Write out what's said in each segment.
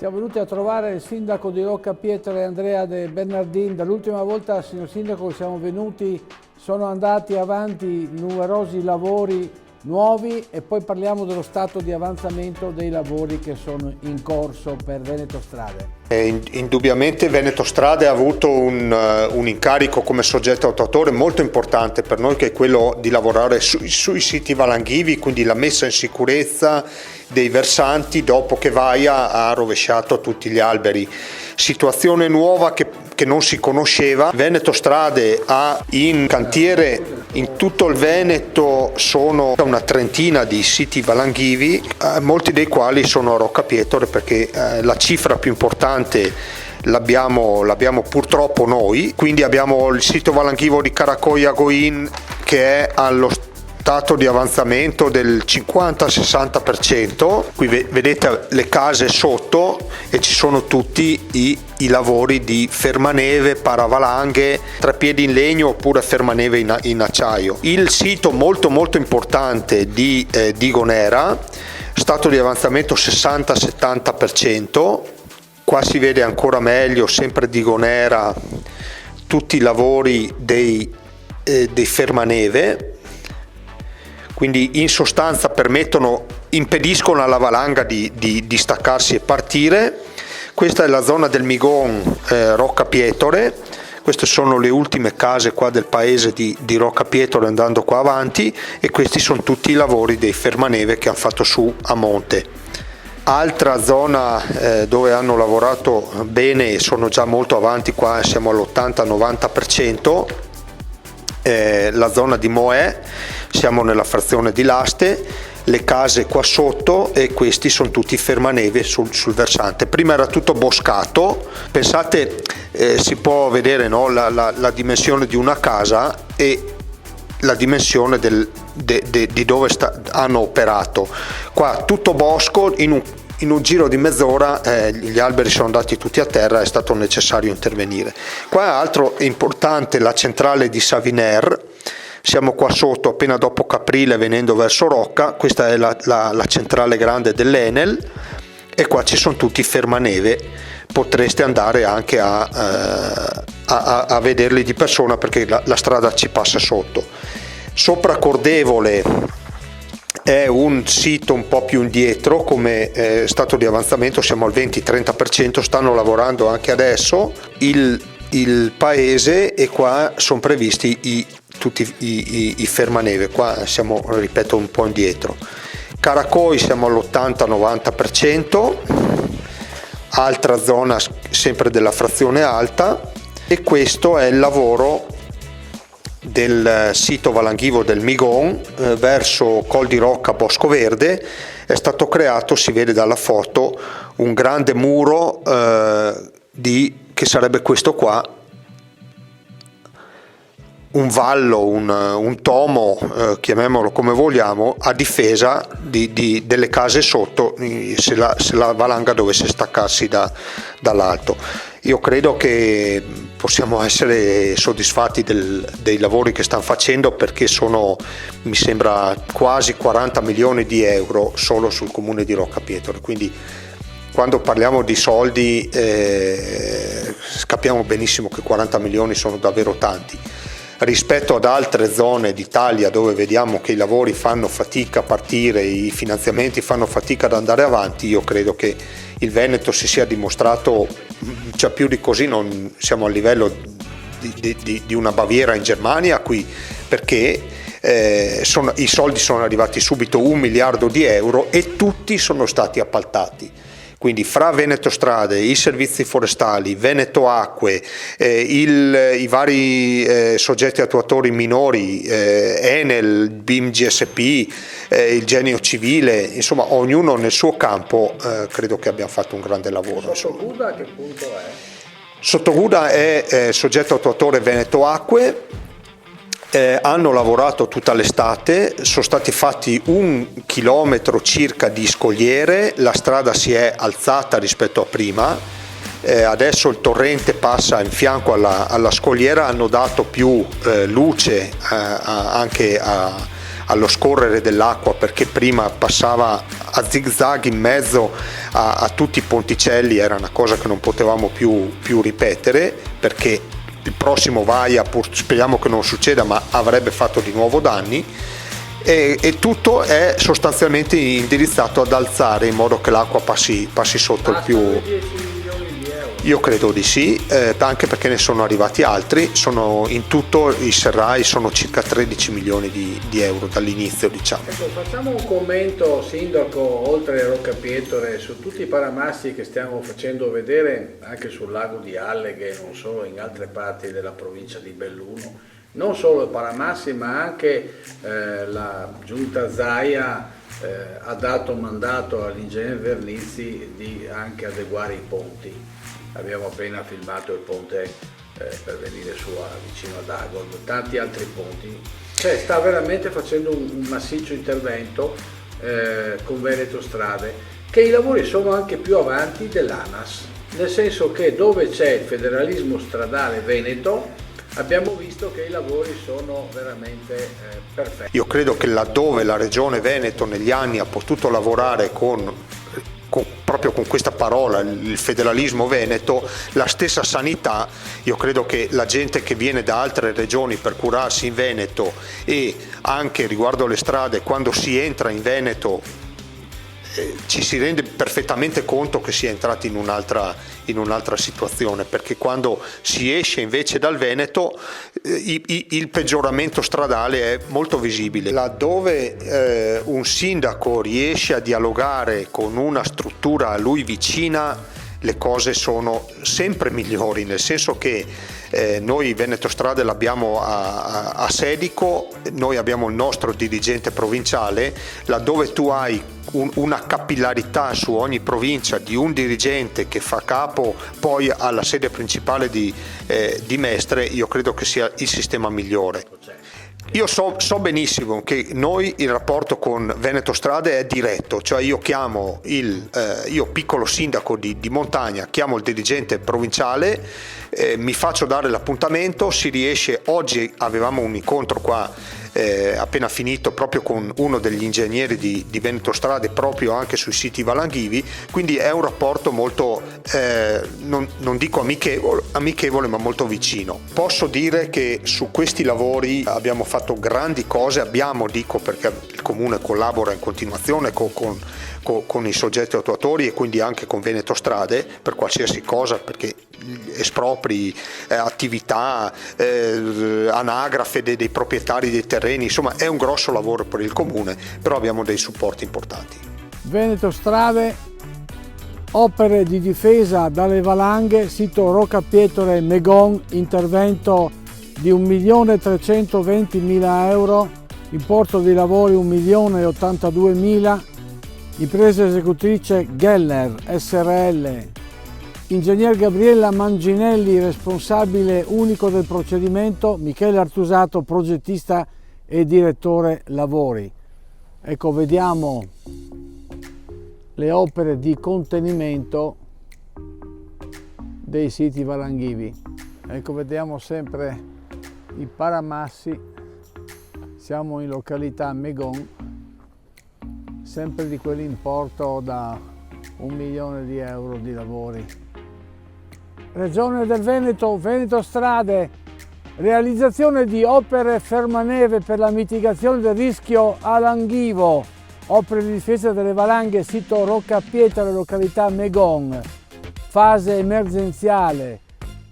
Siamo venuti a trovare il sindaco di Rocca Pietre, Andrea De Bernardin. Dall'ultima volta, signor sindaco, che siamo venuti, sono andati avanti numerosi lavori nuovi e poi parliamo dello stato di avanzamento dei lavori che sono in corso per Veneto Strade. Indubbiamente Veneto Strade ha avuto un incarico come soggetto attuatore molto importante per noi, che è quello di lavorare sui siti valanghivi, quindi la messa in sicurezza dei versanti dopo che Vaia ha rovesciato tutti gli alberi. Situazione nuova che non si conosceva. Veneto Strade ha in cantiere in tutto il Veneto sono una trentina di siti valanghivi, molti dei quali sono a Rocca Pietre, perché la cifra più importante l'abbiamo purtroppo noi. Quindi abbiamo il sito valanghivo di Caracoia Goin, che è allo stato di avanzamento del 50-60%. Qui vedete le case sotto e ci sono tutti i lavori di fermaneve, paravalanghe, treppiedi in legno oppure fermaneve in acciaio. Il sito molto importante di Digonera, stato di avanzamento 60-70%. Qua si vede ancora meglio, sempre Digonera, tutti i lavori dei fermaneve. Quindi in sostanza impediscono alla valanga di staccarsi e partire. Questa è la zona del Migon, Rocca Pietre. Queste sono le ultime case qua del paese di Rocca Pietre, andando qua avanti, e questi sono tutti i lavori dei fermaneve che hanno fatto su a monte. Altra zona dove hanno lavorato bene e sono già molto avanti, qua siamo all'80-90%, la zona di Moè, siamo nella frazione di Laste, le case qua sotto, e questi sono tutti fermaneve sul versante. Prima era tutto boscato, pensate, si può vedere, no, la dimensione di una casa e la dimensione di dove hanno operato. Qua tutto bosco, in un giro di mezz'ora gli alberi sono andati tutti a terra, è stato necessario intervenire. Qua altro importante, la centrale di Saviner. Siamo qua sotto, appena dopo Caprile, venendo verso Rocca. Questa è la centrale grande dell'Enel, e qua ci sono tutti i fermaneve. Potreste andare anche a vederli di persona, perché la strada ci passa sotto. Sopra Cordevole è un sito un po' più indietro come stato di avanzamento, siamo al 20-30%, stanno lavorando anche adesso il paese, e qua sono previsti tutti i fermaneve. Qua siamo, ripeto, un po' indietro. Caracoi siamo all'80-90%, altra zona sempre della frazione alta, e questo è il lavoro del sito valanghivo del Migon verso Col di Rocca, Bosco Verde. È stato creato, si vede dalla foto, un grande muro che sarebbe questo qua, un vallo, un tomo, chiamiamolo come vogliamo, a difesa delle case sotto, se la valanga dovesse staccarsi dall'alto. Io credo che possiamo essere soddisfatti dei lavori che stanno facendo, perché sono, mi sembra, quasi 40 milioni di euro solo sul comune di Rocca Pietre. Quindi quando parliamo di soldi capiamo benissimo che 40 milioni sono davvero tanti. Rispetto ad altre zone d'Italia dove vediamo che i lavori fanno fatica a partire, i finanziamenti fanno fatica ad andare avanti, io credo che il Veneto si sia dimostrato, cioè più di così non siamo a livello di una Baviera in Germania qui, perché i soldi sono arrivati subito, 1 miliardo di euro, e tutti sono stati appaltati. Quindi fra Veneto Strade, i servizi forestali, Veneto Acque, i vari soggetti attuatori minori, Enel, BIM GSP, il Genio Civile, insomma ognuno nel suo campo, credo che abbiamo fatto un grande lavoro. Sottoguda a che punto è? Sottoguda è soggetto attuatore Veneto Acque. Hanno lavorato tutta l'estate, sono stati fatti 1 chilometro circa di scogliere, la strada si è alzata rispetto a prima, adesso il torrente passa in fianco alla scogliera, hanno dato più luce anche allo scorrere dell'acqua, perché prima passava a zigzag in mezzo a tutti i ponticelli, era una cosa che non potevamo più ripetere, perché il prossimo Vaia, speriamo che non succeda, ma avrebbe fatto di nuovo danni. E tutto è sostanzialmente indirizzato ad alzare in modo che l'acqua passi sotto il più. 10 milioni di euro. Io credo di sì, anche perché ne sono arrivati altri. In tutto i serrai sono circa 13 milioni di euro dall'inizio, diciamo. Ecco, facciamo un commento, Sindaco, oltre a Roccapietore, su tutti i paramassi che stiamo facendo vedere anche sul lago di Alleghe, non solo in altre parti della provincia di Belluno. Non solo i paramassi, ma anche la giunta Zaia ha dato mandato all'ingegner Vernizzi di anche adeguare i ponti. Abbiamo appena filmato il ponte per venire su vicino ad Agordo, tanti altri ponti. Cioè sta veramente facendo un massiccio intervento con Veneto Strade, che i lavori sono anche più avanti dell'ANAS, nel senso che dove c'è il federalismo stradale veneto abbiamo visto che i lavori sono veramente perfetti. Io credo che laddove la Regione Veneto negli anni ha potuto lavorare proprio con questa parola, il federalismo veneto, la stessa sanità, io credo che la gente che viene da altre regioni per curarsi in Veneto, e anche riguardo alle strade, quando si entra in Veneto ci si rende perfettamente conto che si è entrati in un'altra situazione, perché quando si esce invece dal Veneto il peggioramento stradale è molto visibile. Laddove un sindaco riesce a dialogare con una struttura a lui vicina, le cose sono sempre migliori, nel senso che noi Veneto Strade l'abbiamo a Sedico, noi abbiamo il nostro dirigente provinciale, laddove tu hai una capillarità su ogni provincia di un dirigente che fa capo poi alla sede principale di Mestre, io credo che sia il sistema migliore. Io so benissimo che noi il rapporto con Veneto Strade è diretto, cioè io chiamo io piccolo sindaco di montagna, chiamo il dirigente provinciale, mi faccio dare l'appuntamento, si riesce. Oggi avevamo un incontro qua appena finito proprio con uno degli ingegneri di Veneto Strade, proprio anche sui siti valanghivi, quindi è un rapporto molto non dico amichevole, ma molto vicino. Posso dire che su questi lavori abbiamo fatto grandi cose, dico perché il comune collabora in continuazione con i soggetti attuatori e quindi anche con Veneto Strade per qualsiasi cosa, perché espropri, attività, anagrafe dei proprietari dei terreni, insomma è un grosso lavoro per il comune, però abbiamo dei supporti importanti. Veneto Strade, opere di difesa dalle valanghe, sito Roccapietore Megon, intervento di 1.320.000 euro, importo dei lavori 1.082.000, impresa esecutrice Geller SRL, ingegner Gabriella Manginelli, responsabile unico del procedimento, Michele Artusato, progettista e direttore lavori. Ecco, vediamo le opere di contenimento dei siti valanghivi. Ecco, vediamo sempre i paramassi, siamo in località Megon, sempre di quell'importo da 1 milione di euro di lavori. Regione del Veneto, Veneto Strade, realizzazione di opere fermaneve per la mitigazione del rischio alanghivo, opere di difesa delle valanghe, sito Roccapietore, località Megon, fase emergenziale,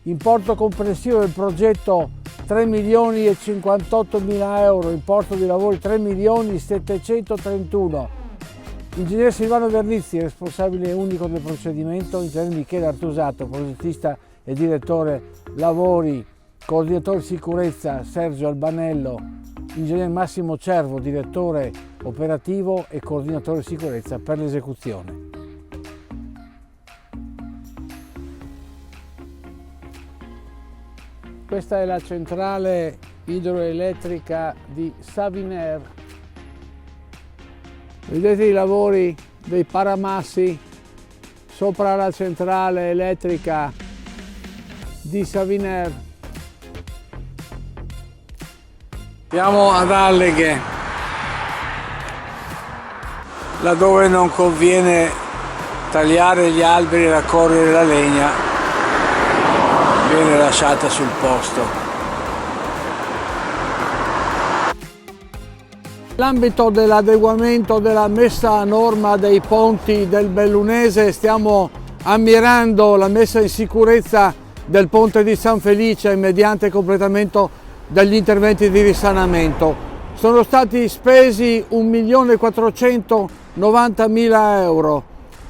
importo complessivo del progetto 3.058.000 euro, importo di lavori 3.731.000. Ingegner Silvano Vernizzi, responsabile unico del procedimento, ingegner Michele Artusato, progettista e direttore lavori, coordinatore sicurezza Sergio Albanello, ingegner Massimo Cervo, direttore operativo e coordinatore sicurezza per l'esecuzione. Questa è la centrale idroelettrica di Saviner. Vedete i lavori dei paramassi sopra la centrale elettrica di Saviner. Siamo ad Alleghe, laddove non conviene tagliare gli alberi e raccogliere la legna, viene lasciata sul posto. Nell'ambito dell'adeguamento della messa a norma dei ponti del Bellunese stiamo ammirando la messa in sicurezza del ponte di San Felice mediante completamento degli interventi di risanamento. Sono stati spesi 1.490.000 euro,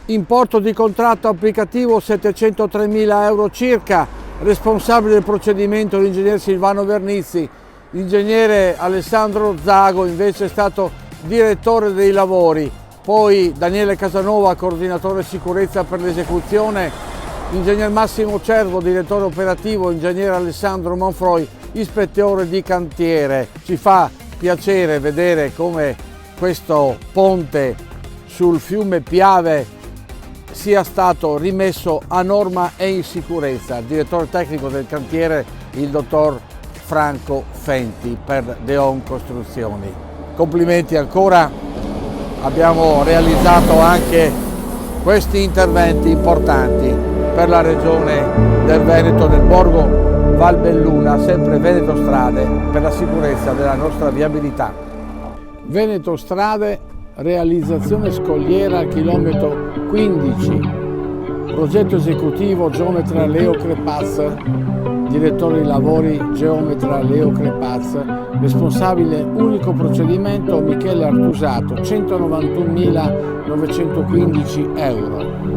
importo di contratto applicativo 703.000 euro circa, responsabile del procedimento l'ingegner Silvano Vernizzi. L'ingegnere Alessandro Zago invece è stato direttore dei lavori, poi Daniele Casanova, coordinatore sicurezza per l'esecuzione, ingegner Massimo Cervo, direttore operativo, ingegnere Alessandro Manfroi, ispettore di cantiere. Ci fa piacere vedere come questo ponte sul fiume Piave sia stato rimesso a norma e in sicurezza. Il direttore tecnico del cantiere, il dottor Franco Fenti per Deon Costruzioni. Complimenti ancora, abbiamo realizzato anche questi interventi importanti per la regione del Veneto, del Borgo Valbelluna, sempre Veneto Strade, per la sicurezza della nostra viabilità. Veneto Strade, realizzazione scogliera al chilometro 15, progetto esecutivo geometra Leo Crepaz, direttore dei lavori geometra Leo Crepaz, responsabile unico procedimento Michele Artusato, 191.915 euro.